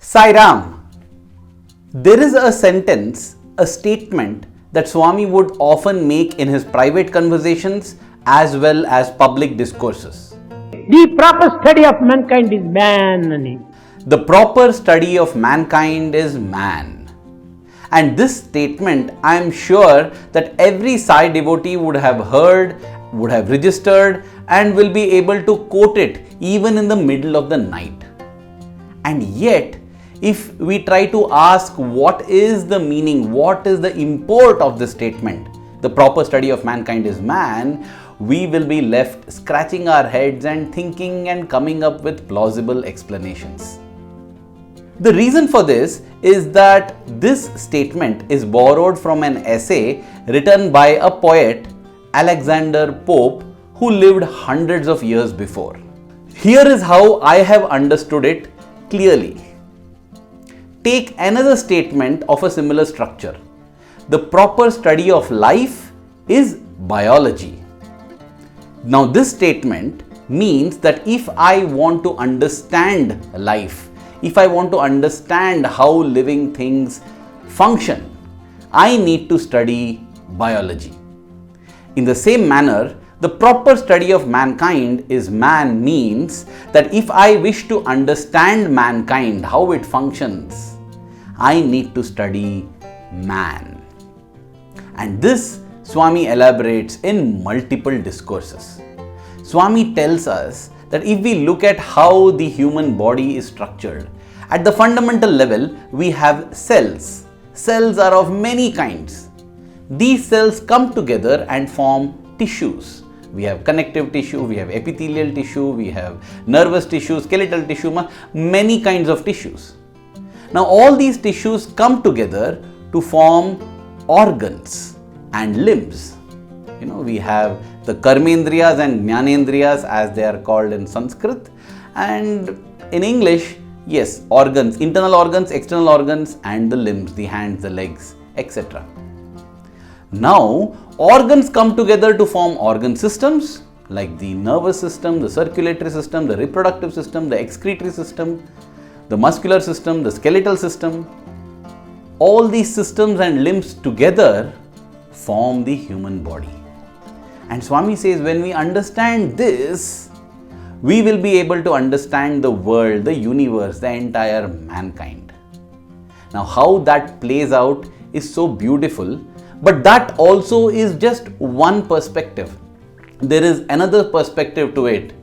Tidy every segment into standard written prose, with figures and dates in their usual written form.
Sai Ram. There is a sentence, a statement that Swami would often make in his private conversations as well as public discourses. The proper study of mankind is man. The proper study of mankind is man. And this statement, I am sure that every Sai devotee would have heard, would have registered, and will be able to quote it even in the middle of the night. And yet, if we try to ask what is the meaning, what is the import of this statement, the proper study of mankind is man, we will be left scratching our heads and thinking and coming up with plausible explanations. The reason for this is that this statement is borrowed from an essay written by a poet, Alexander Pope, who lived hundreds of years before. Here is how I have understood it clearly. Take another statement of a similar structure. The proper study of life is biology. Now, this statement means that if I want to understand life, if I want to understand how living things function, I need to study biology. In the same manner, the proper study of mankind is man means that if I wish to understand mankind, how it functions, I need to study man. And this Swami elaborates in multiple discourses. Swami tells us that if we look at how the human body is structured, at the fundamental level, we have cells. Cells are of many kinds. These cells come together and form tissues. We have connective tissue, we have epithelial tissue, we have nervous tissue, skeletal tissue, many kinds of tissues. Now, all these tissues come together to form organs and limbs. We have the karmendriyas and jnanendriyas as they are called in Sanskrit, and in English, yes, organs, internal organs, external organs, and the limbs, the hands, the legs, etc. Now, organs come together to form organ systems like the nervous system, the circulatory system, the reproductive system, the excretory system, the muscular system, the skeletal system. All these systems and limbs together form the human body. And Swami says when we understand this, we will be able to understand the world, the universe, the entire mankind. Now, how that plays out is so beautiful, but that also is just one perspective. There is another perspective to it,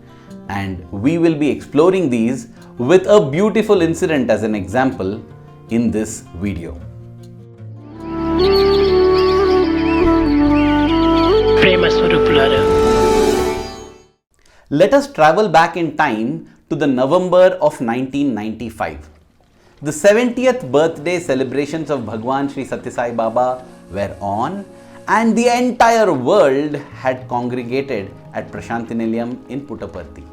and we will be exploring these with a beautiful incident as an example in this video. Let us travel back in time to the November of 1995. The 70th birthday celebrations of Bhagawan Sri Sathya Sai Baba were on, and the entire world had congregated at Prashanti Nilayam in Puttaparthi.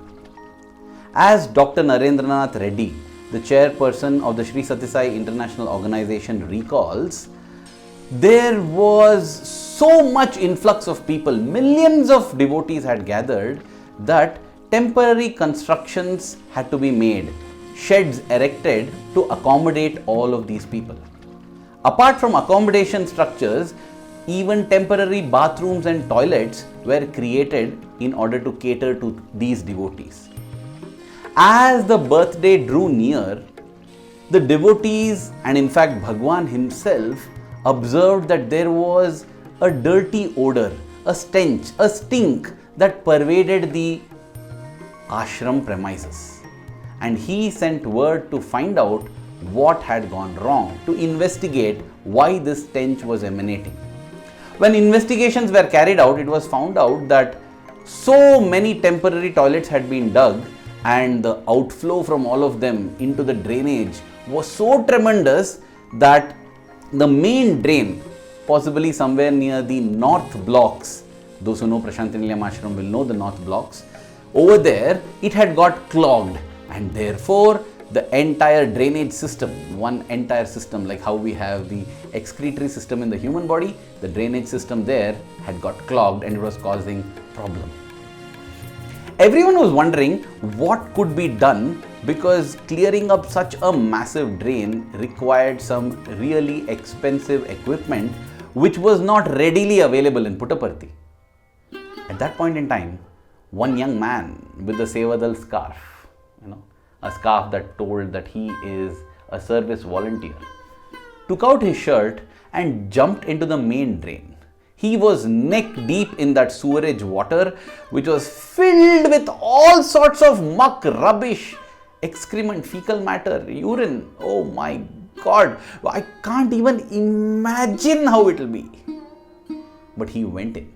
As Dr. Narendranath Reddy, the chairperson of the Sri Sathya Sai International Organization, recalls, there was so much influx of people, millions of devotees had gathered, that temporary constructions had to be made, sheds erected to accommodate all of these people. Apart from accommodation structures, even temporary bathrooms and toilets were created in order to cater to these devotees. As the birthday drew near, the devotees and in fact Bhagawan himself observed that there was a dirty odor, a stench, a stink that pervaded the ashram premises. And he sent word to find out what had gone wrong, to investigate why this stench was emanating. When investigations were carried out, it was found out that so many temporary toilets had been dug, and the outflow from all of them into the drainage was so tremendous that the main drain, possibly somewhere near the north blocks, those who know Prashanti Nilayam Ashram will know the north blocks, over there it had got clogged, and therefore the entire drainage system, one entire system like how we have the excretory system in the human body, the drainage system there had got clogged and it was causing problem. Everyone was wondering what could be done, because clearing up such a massive drain required some really expensive equipment which was not readily available in Puttaparthi. At that point in time, one young man with the Sevadal scarf, a scarf that told that he is a service volunteer, took out his shirt and jumped into the main drain. He was neck deep in that sewerage water, which was filled with all sorts of muck, rubbish, excrement, fecal matter, urine. Oh my God, I can't even imagine how it will be. But he went in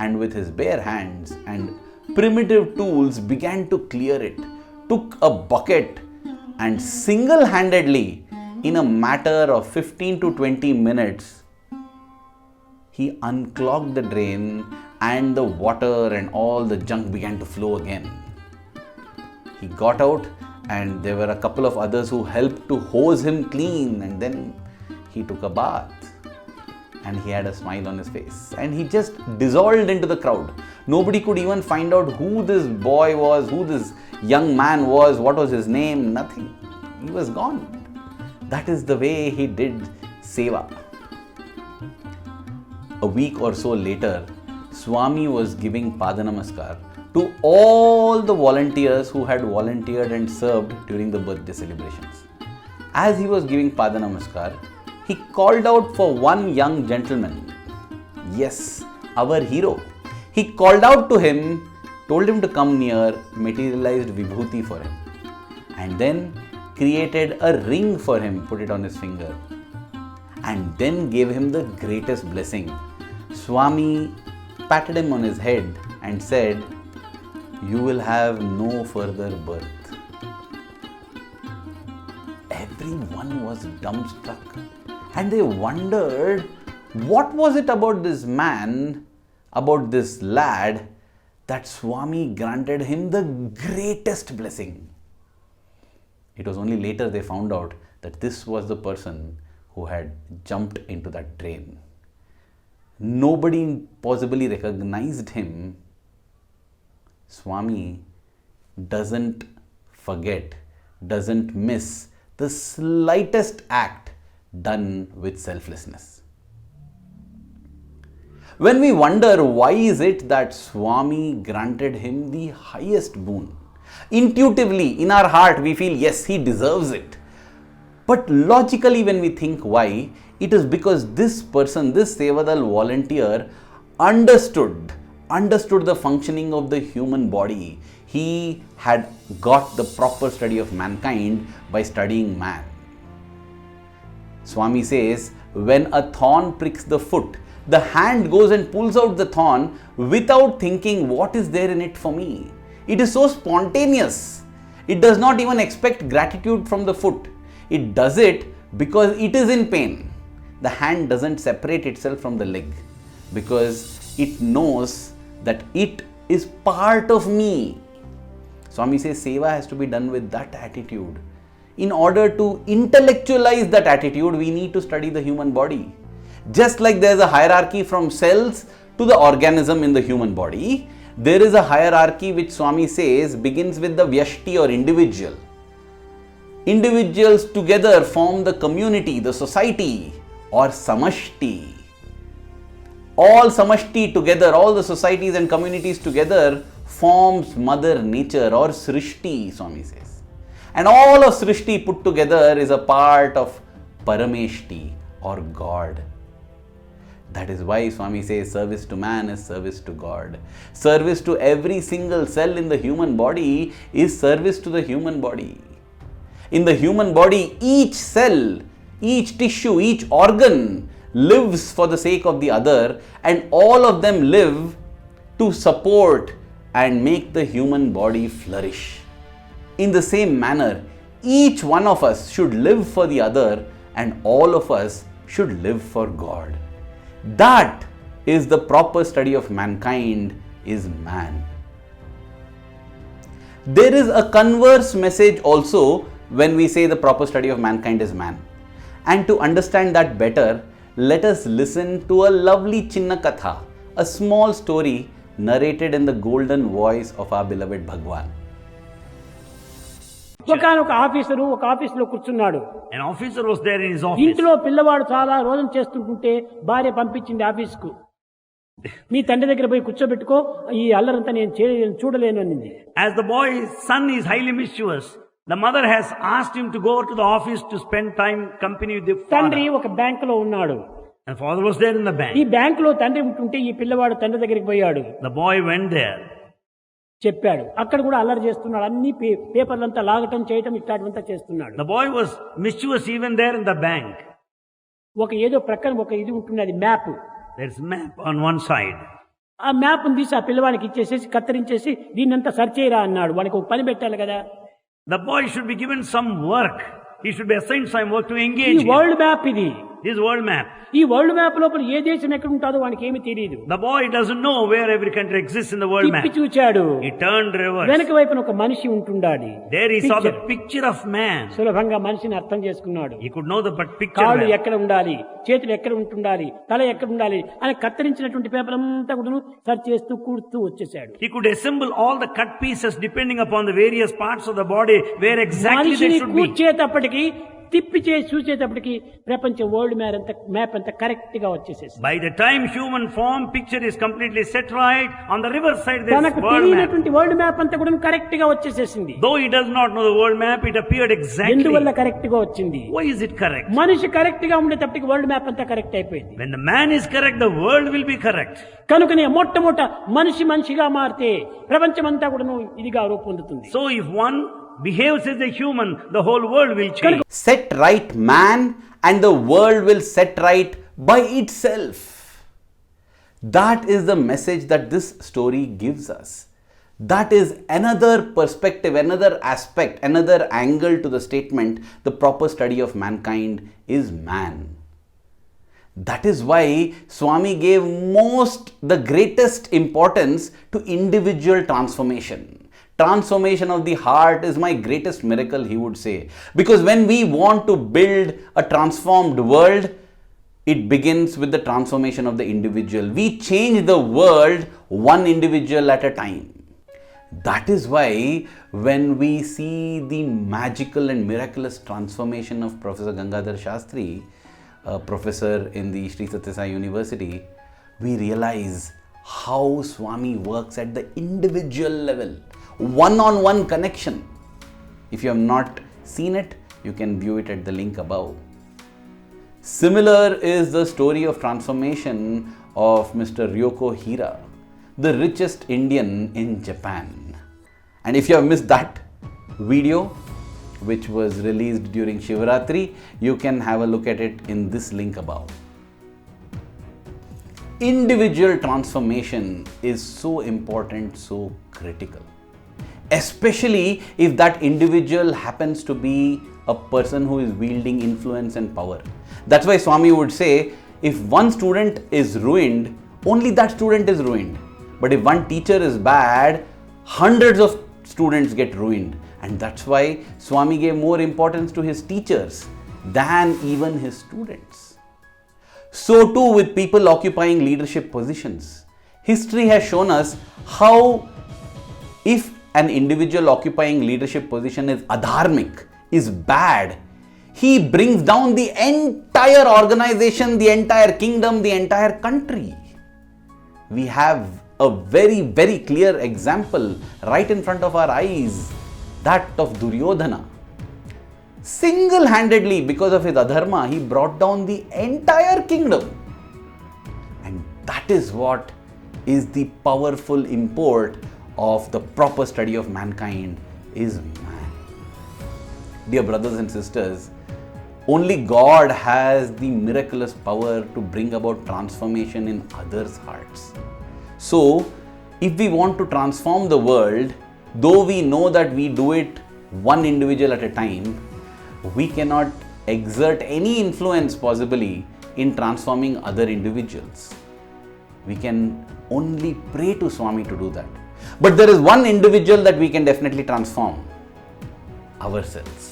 and with his bare hands and primitive tools began to clear it, took a bucket and single-handedly, in a matter of 15 to 20 minutes, he unclogged the drain and the water and all the junk began to flow again. He got out and there were a couple of others who helped to hose him clean, and then he took a bath and he had a smile on his face and he just dissolved into the crowd. Nobody could even find out who this boy was, who this young man was, what was his name, nothing. He was gone. That is the way he did seva. A week or so later, Swami was giving Pada Namaskar to all the volunteers who had volunteered and served during the birthday celebrations. As he was giving Pada Namaskar, he called out for one young gentleman. Yes, our hero. He called out to him, told him to come near, materialized Vibhuti for him, and then created a ring for him, put it on his finger, and then gave him the greatest blessing. Swami patted him on his head and said, "You will have no further birth." Everyone was dumbstruck and they wondered, what was it about this man, about this lad, that Swami granted him the greatest blessing. It was only later they found out that this was the person who had jumped into that drain. Nobody possibly recognized him. Swami doesn't forget, doesn't miss the slightest act done with selflessness. When we wonder why is it that Swami granted him the highest boon, intuitively in our heart we feel yes, he deserves it. But logically when we think why, it is because this person, this Sevadal volunteer understood the functioning of the human body. He had got the proper study of mankind by studying man. Swami says, when a thorn pricks the foot, the hand goes and pulls out the thorn without thinking what is there in it for me. It is so spontaneous. It does not even expect gratitude from the foot. It does it because it is in pain. The hand doesn't separate itself from the leg because it knows that it is part of me. Swami says seva has to be done with that attitude. In order to intellectualize that attitude, we need to study the human body. Just like there is a hierarchy from cells to the organism in the human body, there is a hierarchy which Swami says begins with the vyashti or individual. Individuals together form the community, the society, or samashti. All samashti together, all the societies and communities together forms Mother Nature or Srishti, Swami says. And all of Srishti put together is a part of Parameshti or God. That is why Swami says service to man is service to God. Service to every single cell in the human body is service to the human body. In the human body, each cell, each tissue, each organ lives for the sake of the other, and all of them live to support and make the human body flourish. In the same manner, each one of us should live for the other, and all of us should live for God. That is the proper study of mankind, is man. There is a converse message also when we say the proper study of mankind is man. And to understand that better, let us listen to a lovely Chinna Katha, a small story narrated in the golden voice of our beloved Bhagawan. ఒకనొక officer ఒక ఆఫీసులో కూర్చున్నాడు. An officer was there in his office. ఇంట్లో పిల్లవాడు చాలా రోజులు చేస్తుంటుంటే భార్య పంపించింది ఆఫీసుకు. మీ తండ్రి దగ్గర పోయి కూర్చోబెట్టుకో, ఈ అల్లరంతా నేను చూడలేను అనింది. As the boy's son is highly mischievous, the mother has asked him to go to the office to spend time company with the father. తండ్రి ఒక బ్యాంకులో ఉన్నాడు. And father was there in the bank. ఈ బ్యాంకులో తండ్రి ఉంటుంటే ఈ పిల్లవాడు తండ్రి దగ్గరికి పోయాడు. The boy went there. చెప్పాడు. అక్కడ కూడా అల్లరి చేస్తున్నాడు. అన్ని పేపర్లంతా లాగటం చేయటం ఇట్లాంటివంతా చేస్తున్నాడు. The boy was mischievous even there in the bank. ఒక ఏదో ప్రక్కన ఒక ఇది ఉంటుంది, అది map. There's map on one side. ఆ మ్యాప్ తీసి ఆ పిల్లవానికి ఇచ్చేసేసి కత్తిరించేసి దీన్నంతా సర్చ్ చేయరా అన్నాడు. వానికి ఒక పని పెట్టాలి కదా. The boy should be given some work. He should be assigned some work to engage ఈ him. వరల్డ్ మ్యాప్ ఇది. This world map. ఈ వరల్డ్ మ్యాప్ లోపల ఏ దేశం ఎక్కడ ఉంటుందో వానికి ఏమీ తెలియదు. The boy doesn't know where every country exists in the world map. తిప్పి చూచాడు. He turned reverse. వెనక వైపున ఒక మనిషి ఉంటుండాలి. There he saw the picture of man. సులభంగా మనిషిని అర్థం చేసుకున్నాడు. He could know the picture. కాళ్ళు ఎక్కడ ఉండాలి, చేతులు ఎక్కడ ఉంటుండాలి, తల ఎక్కడ ఉండాలి అని కత్తిరించినటువంటి పేపర్ అంతా కూడా సర్చ్ చేస్తూ కూడుతూ వచ్చేసాడు. He could assemble all the cut pieces depending upon the various parts of the body where exactly they should be. కూర్చేటప్పటికి తిప్పి చూసేటప్పటికి ప్రపంచం వరల్డ్ మ్యాప్ అంతా కరెక్ట్ గా వచ్చేసేసి. By the time human form picture is completely set right, on the river side there is తనకు world map. తెలియనటువంటి world map అంతా కూడా కరెక్ట్ గా వచ్చేసేసింది. Though he does not know the world map, it appeared exactly. ఎందువల్ల correct గా వచ్చింది? Why is it correct? మనిషి correct గా ఉండేటప్పటికి వరల్డ్ మ్యాప్ అంతా కరెక్ట్ అయిపోయింది. When the man is correct, the world will be correct. కనుకనే మనిషిగా మారితే ప్రపంచం అంతా కూడా ఇదిగా రూపొందుతుంది. So if one behaves as a human, the whole world will change. Set right man and the world will set right by itself. That is the message that this story gives us. That is another perspective, another aspect, another angle to the statement, the proper study of mankind is man. That is why Swami gave the greatest importance to individual transformation. Transformation of the heart is my greatest miracle, he would say. Because when we want to build a transformed world, it begins with the transformation of the individual. We change the world one individual at a time. That is why when we see the magical and miraculous transformation of Professor Gangadhar Shastri, a professor in the Sri Sathya Sai University, we realize how Swami works at the individual level. One-on-one connection. If you have not seen it, you can view it at the link above. Similar is the story of transformation of Mr. Ryoko Hira, the richest Indian in Japan. And if you have missed that video, which was released during Shivaratri, you can have a look at it in this link above. Individual transformation is so important, so critical. Especially if that individual happens to be a person who is wielding influence and power. That's why Swami would say, if one student is ruined, only that student is ruined. But if one teacher is bad, hundreds of students get ruined. And that's why Swami gave more importance to his teachers than even his students. So too with people occupying leadership positions. History has shown us how if an individual occupying leadership position is adharmic, is bad, he brings down the entire organization, the entire kingdom, the entire country. We have a very, very clear example right in front of our eyes, that of Duryodhana. Single-handedly, because of his adharma, he brought down the entire kingdom. And that is what is the powerful import of the proper study of mankind is man. Dear brothers and sisters, only God has the miraculous power to bring about transformation in others' hearts. So, if we want to transform the world, though we know that we do it one individual at a time, we cannot exert any influence possibly in transforming other individuals. We can only pray to Swami to do that. But there is one individual that we can definitely transform: ourselves.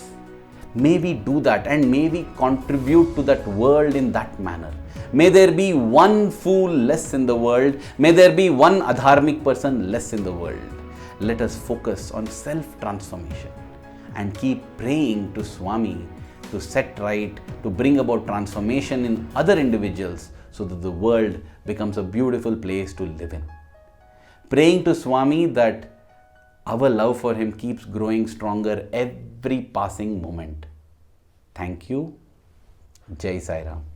May we do that and may we contribute to that world in that manner. May there be one fool less in the world. May there be one adharmic person less in the world. Let us focus on self-transformation and keep praying to Swami to set right, to bring about transformation in other individuals so that the world becomes a beautiful place to live in. Praying to Swami that our love for him keeps growing stronger every passing moment. Thank you. Jai Sai Ram.